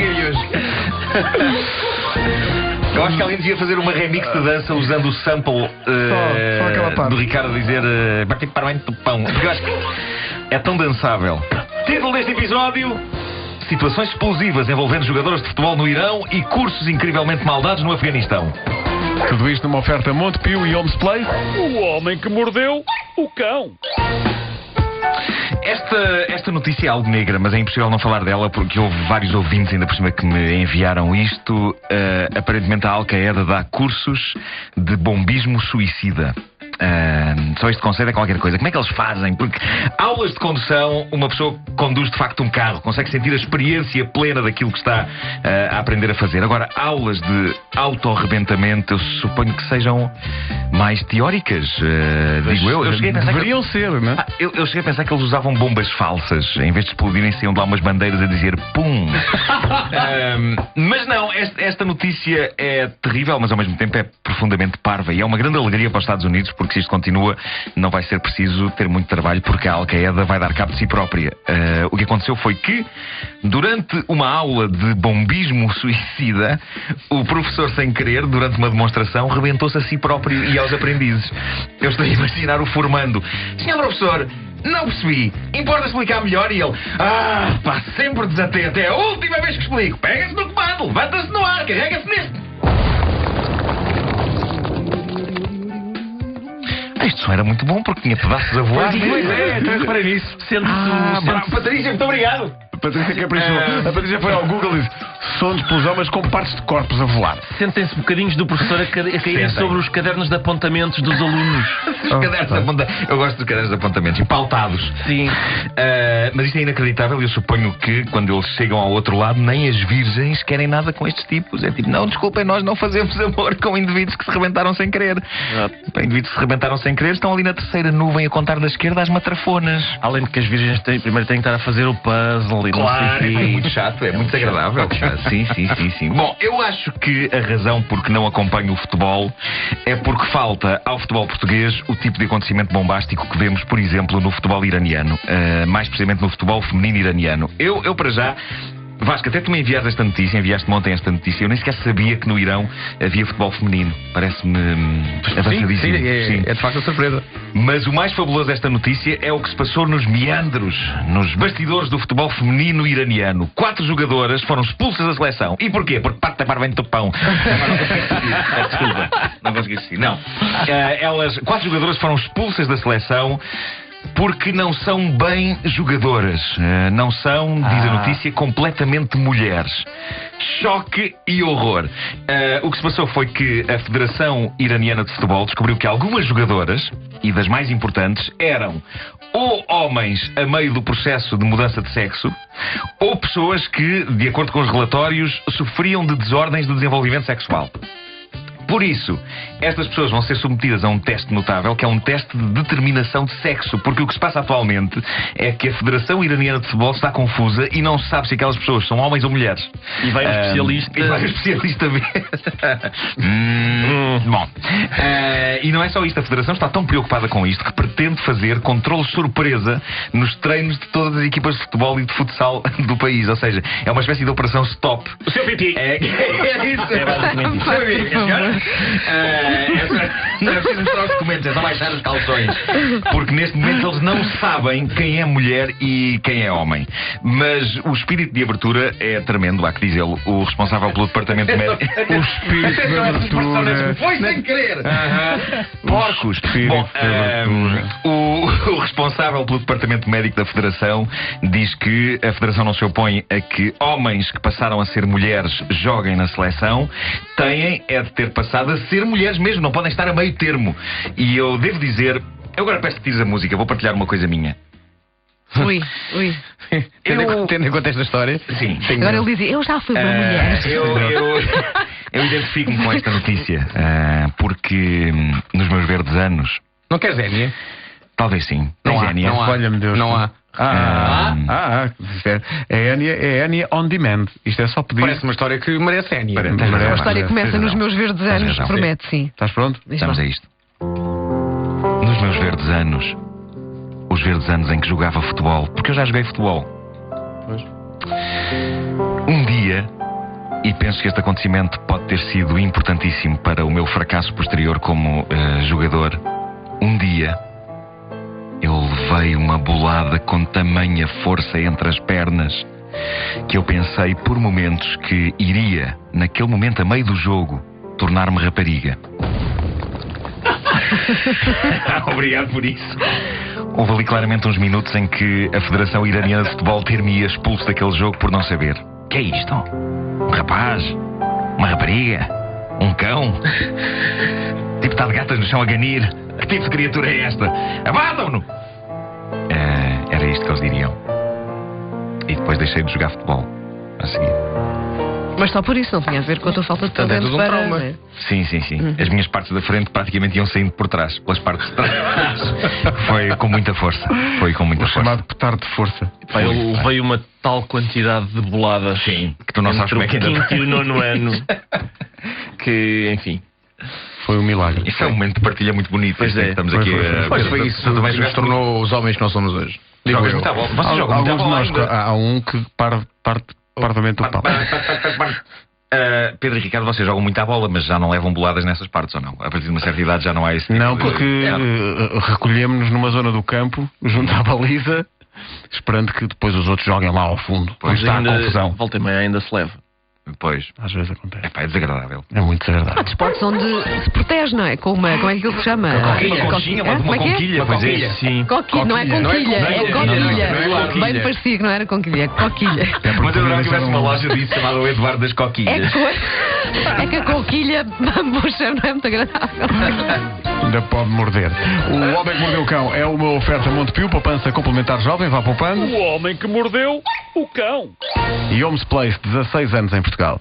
Caralhinhos. Eu acho que alguém devia fazer uma remix de dança usando o sample só aquela parte do Ricardo a dizer bate para bem do pão. Porque eu acho que é tão dançável. Título deste episódio: situações explosivas envolvendo jogadores de futebol no Irão e cursos incrivelmente mal dados no Afeganistão. Tudo isto numa oferta Montepio e Homes Play. O homem que mordeu o cão. Esta notícia é algo negra, mas é impossível não falar dela porque houve vários ouvintes ainda por cima que me enviaram isto. Aparentemente a Al-Qaeda dá cursos de bombismo suicida. Só este conceito é qualquer coisa. Como é que eles fazem? Porque aulas de condução, uma pessoa conduz de facto um carro, consegue sentir a experiência plena daquilo que está a aprender a fazer. Agora, aulas de auto-arrebentamento, eu suponho que sejam mais teóricas, digo eu. Eu cheguei a pensar deveriam ser, não é? eu cheguei a pensar que eles usavam bombas falsas. Em vez de explodirem, saíam de lá umas bandeiras a dizer pum. Mas não, esta notícia é terrível, mas ao mesmo tempo é profundamente parva. E é uma grande alegria para os Estados Unidos, porque se isto continua, não vai ser preciso ter muito trabalho, porque a Al-Qaeda vai dar cabo de si própria. O que aconteceu foi que, durante uma aula de bombismo suicida, o professor, sem querer, durante uma demonstração, rebentou-se a si próprio e aos aprendizes. Eu estou a imaginar o formando: senhor professor, não percebi, importa explicar melhor? E ele: pá, sempre desatento, é a última vez que explico. Pega-se no comando, levanta-se no ar, carrega-se neste. Isto só era muito bom porque tinha pedaços a voar. Pois é, então eu reparei nisso. Patrícia, muito obrigado. A Patrícia caprichou. A Patrícia foi ao Google e disse: som de explosão, mas com partes de corpos a voar. Sentem-se bocadinhos do professor a caírem sobre os cadernos de apontamentos dos alunos. Os cadernos de apontamentos. Eu gosto dos cadernos de apontamentos e pautados. Sim. Mas isto é inacreditável e eu suponho que quando eles chegam ao outro lado, nem as virgens querem nada com estes tipos. É tipo: não, desculpem, nós não fazemos amor com indivíduos que se rebentaram sem querer. Indivíduos que se rebentaram sem querer estão ali na terceira nuvem a contar da esquerda às matrafonas. Além de que as virgens primeiro têm que estar a fazer o puzzle e claro, não sei é muito chato, é muito desagradável. Sim. Bom, eu acho que a razão por que não acompanho o futebol é porque falta ao futebol português o tipo de acontecimento bombástico que vemos, por exemplo, no futebol iraniano. Mais precisamente no futebol feminino iraniano. Eu para já... Vasco, até tu me enviaste-me ontem esta notícia. Eu nem sequer sabia que no Irão havia futebol feminino. Parece-me avançadíssimo. Sim, é de facto a surpresa. Mas o mais fabuloso desta notícia é o que se passou nos meandros, nos bastidores do futebol feminino iraniano. 4 jogadoras foram expulsas da seleção. E porquê? Porque parte para bem do pão. Desculpa, não consegui assistir. Não. 4 jogadoras foram expulsas da seleção porque não são bem jogadoras. Não são, diz a notícia, completamente mulheres. Choque e horror. O que se passou foi que a Federação Iraniana de Futebol descobriu que algumas jogadoras, e das mais importantes, eram ou homens a meio do processo de mudança de sexo, ou pessoas que, de acordo com os relatórios, sofriam de desordens de desenvolvimento sexual. Por isso, estas pessoas vão ser submetidas a um teste notável, que é um teste de determinação de sexo, porque o que se passa atualmente é que a Federação Iraniana de Futebol está confusa e não se sabe se aquelas pessoas são homens ou mulheres. E vai um especialista... ver. Bom. E não é só isto, a Federação está tão preocupada com isto que pretende fazer controle surpresa nos treinos de todas as equipas de futebol e de futsal do país. Ou seja, é uma espécie de operação stop. O seu pipi! É isso. É basicamente isso. Não é preciso mostrar os documentos, é só baixar os calções. Porque neste momento eles não sabem quem é mulher e quem é homem. Mas o espírito de abertura é tremendo, há que dizê-lo. O responsável pelo departamento médico. O espírito de abertura. Foi sem querer! Porcos! Bom, o responsável pelo departamento médico da Federação diz que a Federação não se opõe a que homens que passaram a ser mulheres joguem na seleção. Têm é de ter passado a ser mulheres mesmo, não podem estar a meio termo. E eu devo dizer, eu agora peço que tires a música, vou partilhar uma coisa minha. Ui. Tendo em conta esta história. Sim. Agora ele dizia: eu já fui uma mulher. Eu identifico-me com esta notícia, porque nos meus verdes anos... Não queres Énia? Talvez sim. Não há, Énia? Olha-me Deus. Não há. É Énia on demand. Isto é só pedir. Parece uma história que merece Énia. A história começa nos meus verdes anos, promete, sim. Estás pronto? Estamos a isto. Nos meus verdes anos, os verdes anos em que jogava futebol, porque eu já joguei futebol. Pois. Um dia E penso que este acontecimento pode ter sido importantíssimo para o meu fracasso posterior como jogador. Um dia, eu levei uma bolada com tamanha força entre as pernas que eu pensei por momentos que iria, naquele momento a meio do jogo, tornar-me rapariga. Obrigado por isso. Houve ali claramente uns minutos em que a Federação Iraniana de Futebol ter-me expulso daquele jogo por não saber. Que é isto? Um rapaz? Uma rapariga? Um cão? Tipo está de gatas no chão a ganir? Que tipo de criatura é esta? Abatam-no! Era isto que eles diriam. E depois deixei de jogar futebol a seguir. Mas só por isso, não tinha a ver com a tua falta de talento tudo um para... trauma. né? Sim. As minhas partes da frente praticamente iam saindo por trás. Pelas partes de trás. Foi com muita força. O chamado petardo de força. Pá, eu levei uma tal quantidade de boladas. Sim, que tu não sabes como é que entre o ainda... quinto e o nono ano. Que, enfim... Foi um milagre. Isso é um momento de partilha muito bonito. Pois é. Estamos aqui Pois foi isso que nos tornou os homens que nós somos hoje. Jogas muita bola. Vocês jogam muita Alguns de bola nós, ainda. há um que parte parvamente o pau. Pedro e Ricardo, vocês jogam muito à bola, mas já não levam boladas nessas partes, ou não? A partir de uma certa idade já não há esse tipo Não, de... porque recolhemos-nos numa zona do campo, junto à baliza, esperando que depois os outros joguem lá ao fundo. Pois está a confusão. Volta e meia ainda se leva. Pois. Às vezes acontece. É desagradável. É muito Há desagradável. desportos onde se protege, não é? Com uma... Como é que aquilo se chama? Uma conchinha, Hã? uma Como é que é? conquilha, pois é. Sim. Coquilha, não é conquilha, é coquilha. Bem me parecia que não era conquilha, é coquilha. Mas eu adorava que tivesse uma loja disso chamada o Eduardo das Coquilhas. É que a conquilha, puxa, não é muito agradável. Ainda pode morder. O Homem que Mordeu o Cão é uma oferta Montepio, poupança complementar jovem, vá poupando. O homem que mordeu o cão. E Homes Place, 16 anos em Portugal.